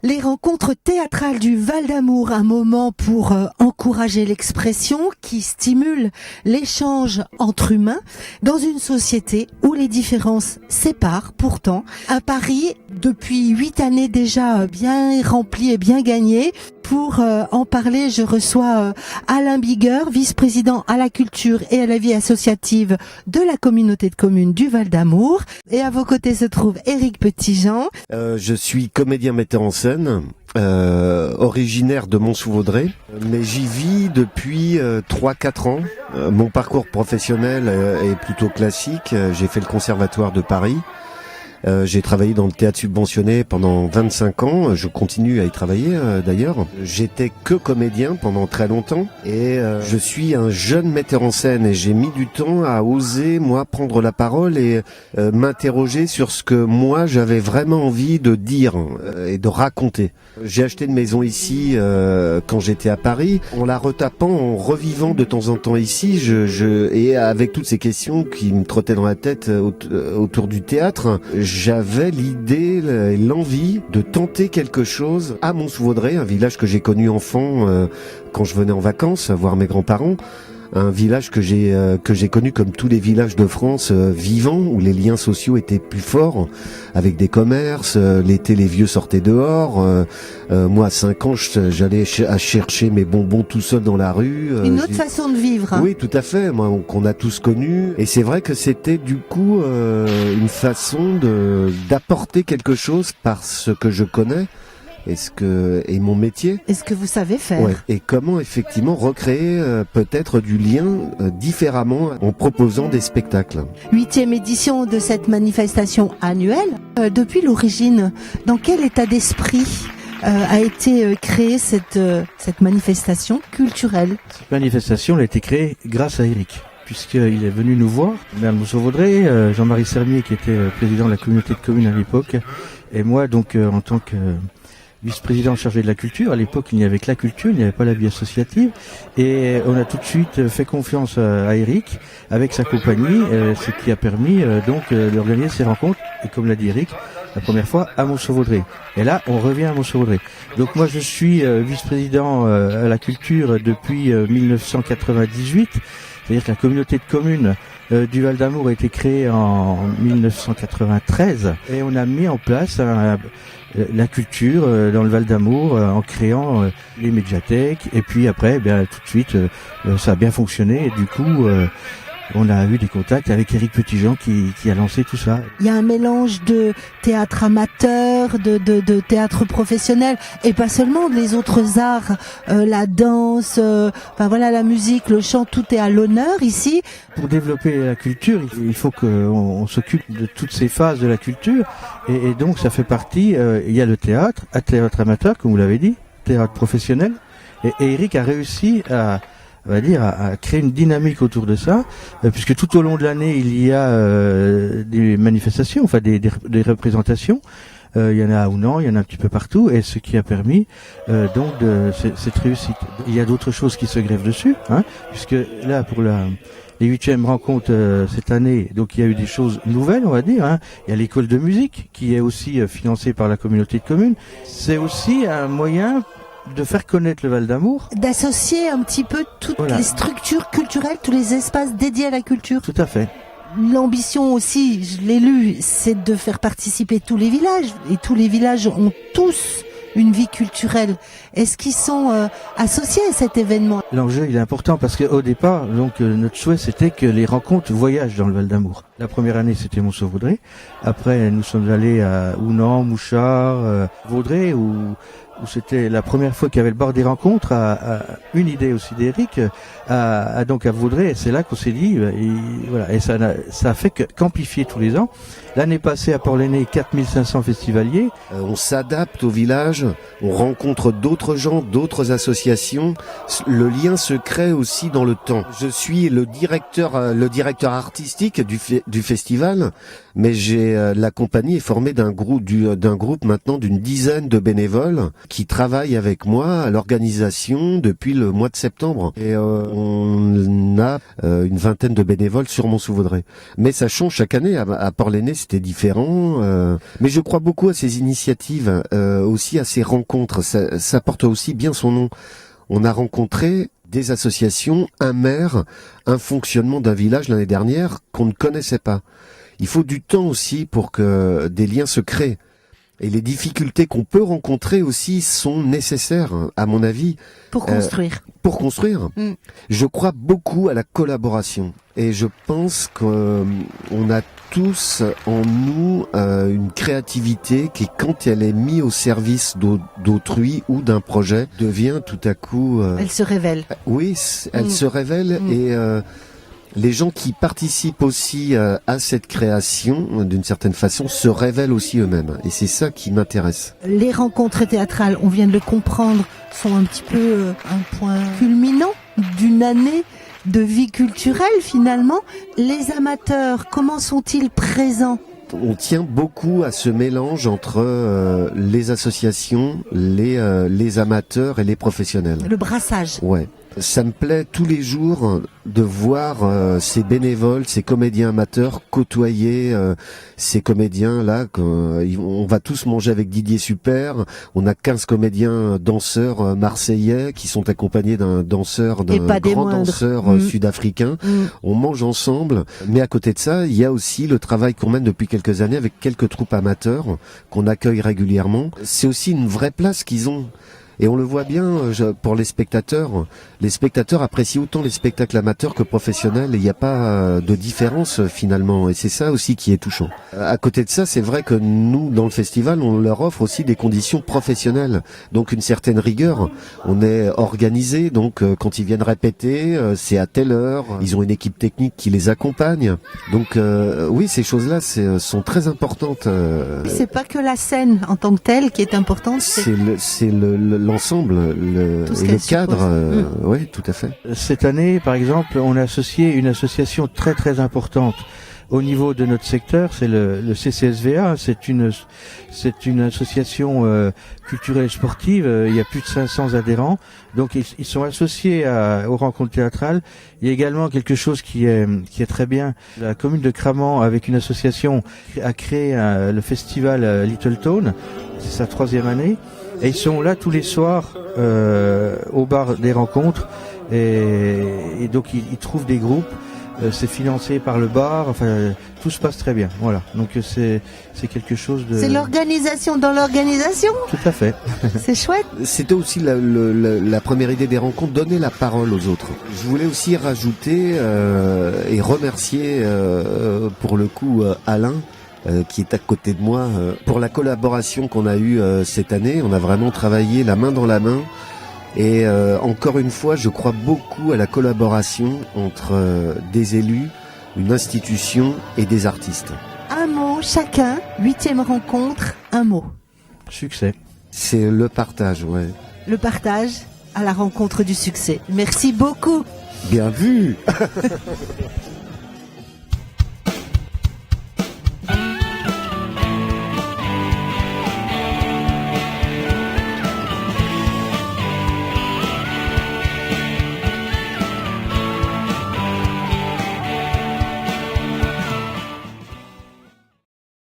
Les rencontres théâtrales du Val d'Amour, un moment pour encourager l'expression qui stimule l'échange entre humains dans une société où les différences séparent. Pourtant, à Paris, depuis 8 années déjà bien remplies et bien gagnées, pour en parler, je reçois Alain Bigueur, vice-président à la culture et à la vie associative de la communauté de communes du Val d'Amour. Et à vos côtés se trouve Éric Petitjean. Je suis comédien metteur en scène, originaire de Mont-sous-Vaudrey, mais j'y vis depuis 3-4 ans. Mon parcours professionnel est plutôt classique. J'ai fait le conservatoire de Paris. J'ai travaillé dans le théâtre subventionné pendant 25 ans. Je continue à y travailler d'ailleurs. J'étais que comédien pendant très longtemps et je suis un jeune metteur en scène et j'ai mis du temps à oser moi prendre la parole et m'interroger sur ce que moi j'avais vraiment envie de dire et de raconter. J'ai acheté une maison ici quand j'étais à Paris. En la retapant, en revivant de temps en temps ici, et avec toutes ces questions qui me trottaient dans la tête autour du théâtre, j'avais l'idée et l'envie de tenter quelque chose à Mont-sous-Vaudrey, un village que j'ai connu enfant quand je venais en vacances voir mes grands-parents. Un village que j'ai connu comme tous les villages de France vivants, où les liens sociaux étaient plus forts, avec des commerces. L'été, les vieux sortaient dehors. Moi, à 5 ans, j'allais chercher mes bonbons tout seul dans la rue. Une autre façon de vivre. Hein. Oui, tout à fait. Moi, qu'on a tous connu. Et c'est vrai que c'était du coup une façon d'apporter quelque chose par ce que je connais. Et mon métier. Est-ce que vous savez faire? Ouais. Et comment effectivement recréer peut-être du lien différemment en proposant des spectacles. 8e édition de cette manifestation annuelle. Depuis l'origine, dans quel état d'esprit a été créée cette manifestation culturelle? Cette manifestation elle a été créée grâce à Éric, puisqu'il est venu nous voir, maire de Mont-sous-Vaudrey, Jean-Marie Sermier qui était président de la communauté de communes à l'époque, et moi donc en tant que vice-président chargé de la culture. À l'époque, il n'y avait que la culture, il n'y avait pas la vie associative. Et on a tout de suite fait confiance à Éric avec sa compagnie, ce qui a permis donc d'organiser ces rencontres. Et comme l'a dit Éric, la première fois à Mont-sous-Vaudrey. Et là, on revient à Mont-sous-Vaudrey. Donc moi, je suis vice-président à la culture depuis 1998. C'est-à-dire que la communauté de communes du Val d'Amour a été créée en 1993. Et on a mis en place la culture dans le Val d'Amour en créant les médiathèques et puis après tout de suite ça a bien fonctionné et du coup on a eu des contacts avec Éric Petitjean qui a lancé tout ça. Il y a un mélange de théâtre amateur, de théâtre professionnel et pas seulement les autres arts, la danse, la musique, le chant, tout est à l'honneur ici. Pour développer la culture, il faut qu'on s'occupe de toutes ces phases de la culture et donc ça fait partie, il y a le théâtre amateur comme vous l'avez dit, théâtre professionnel et Éric a réussi à créer une dynamique autour de ça, puisque tout au long de l'année il y a des manifestations, des représentations. Il y en a à Ounan, il y en a un petit peu partout, et ce qui a permis donc de cette réussite. Il y a d'autres choses qui se greffent dessus, puisque là pour les 8e rencontres cette année, donc il y a eu des choses nouvelles, on va dire. Il y a l'école de musique qui est aussi financée par la communauté de communes. C'est aussi un moyen de faire connaître le Val d'Amour. D'associer un petit peu toutes les structures culturelles, tous les espaces dédiés à la culture. Tout à fait. L'ambition aussi, je l'ai lu, c'est de faire participer tous les villages. Et tous les villages ont tous une vie culturelle. Est-ce qu'ils sont associés à cet événement? L'enjeu, il est important parce qu'au départ, donc notre souhait, c'était que les rencontres voyagent dans le Val d'Amour. La première année, c'était Mont-sous-Vaudrey. Après, nous sommes allés à Ounan, Mouchard, Vaudrey, où c'était la première fois qu'il y avait le bord des rencontres, une idée aussi d'Éric, donc à Vaudrey, et c'est là qu'on s'est dit, et ça a fait qu'amplifier tous les ans. L'année passée à Port-l'Aîné, 4500 festivaliers. On s'adapte au village, on rencontre d'autres gens, d'autres associations. Le lien se crée aussi dans le temps. Je suis le directeur artistique du festival, mais la compagnie est formée d'un groupe maintenant d'une dizaine de bénévoles qui travaille avec moi à l'organisation depuis le mois de septembre. Et on a une vingtaine de bénévoles sur Mont-sous-Vaudrey. Mais ça change chaque année. À Port-l'Aîné, c'était différent. Mais je crois beaucoup à ces initiatives, aussi à ces rencontres. Ça porte aussi bien son nom. On a rencontré des associations, un maire, un fonctionnement d'un village l'année dernière qu'on ne connaissait pas. Il faut du temps aussi pour que des liens se créent. Et les difficultés qu'on peut rencontrer aussi sont nécessaires, à mon avis. Pour construire. Pour construire. Je crois beaucoup à la collaboration. Et je pense qu'on a tous en nous une créativité qui, quand elle est mise au service d'autrui ou d'un projet, devient tout à coup... Elle se révèle. Oui, elle se révèle et... les gens qui participent aussi à cette création, d'une certaine façon, se révèlent aussi eux-mêmes. Et c'est ça qui m'intéresse. Les rencontres théâtrales, on vient de le comprendre, sont un petit peu un point culminant d'une année de vie culturelle finalement. Les amateurs, comment sont-ils présents ? On tient beaucoup à ce mélange entre les associations, les amateurs et les professionnels. Le brassage. Ouais. Ça me plaît tous les jours de voir ces bénévoles, ces comédiens amateurs côtoyer ces comédiens-là. On va tous manger avec Didier Super. On a 15 comédiens danseurs marseillais qui sont accompagnés d'un danseur, d'un grand danseur sud-africain. On mange ensemble. Mais à côté de ça, il y a aussi le travail qu'on mène depuis quelques années avec quelques troupes amateurs qu'on accueille régulièrement. C'est aussi une vraie place qu'ils ont. Et on le voit bien pour les spectateurs. Les spectateurs apprécient autant les spectacles amateurs que professionnels. Il n'y a pas de différence finalement. Et c'est ça aussi qui est touchant. À côté de ça, c'est vrai que nous, dans le festival, on leur offre aussi des conditions professionnelles. Donc une certaine rigueur. On est organisé. Donc quand ils viennent répéter, c'est à telle heure. Ils ont une équipe technique qui les accompagne. Donc oui, ces choses-là sont très importantes. C'est pas que la scène en tant que telle qui est importante. C'est l'ensemble, le cadre, oui, tout à fait. Cette année, par exemple, on a associé une association très très importante au niveau de notre secteur, c'est le CCSVA, c'est une association culturelle et sportive, il y a plus de 500 adhérents, donc ils sont associés aux rencontres théâtrales. Il y a également quelque chose qui est très bien, la commune de Cramant avec une association a créé le festival Little Town, c'est sa 3e année. Et ils sont là tous les soirs au bar des rencontres et donc ils trouvent des groupes. C'est financé par le bar. Enfin, tout se passe très bien. Voilà. Donc c'est quelque chose de. C'est l'organisation dans l'organisation. Tout à fait. C'est chouette. C'était aussi la première idée des rencontres, donner la parole aux autres. Je voulais aussi rajouter et remercier pour le coup Alain. Qui est à côté de moi, pour la collaboration qu'on a eue cette année. On a vraiment travaillé la main dans la main. Et encore une fois, je crois beaucoup à la collaboration entre des élus, une institution et des artistes. Un mot chacun, 8e rencontre, un mot. Succès. C'est le partage, ouais. Le partage à la rencontre du succès. Merci beaucoup. Bien vu.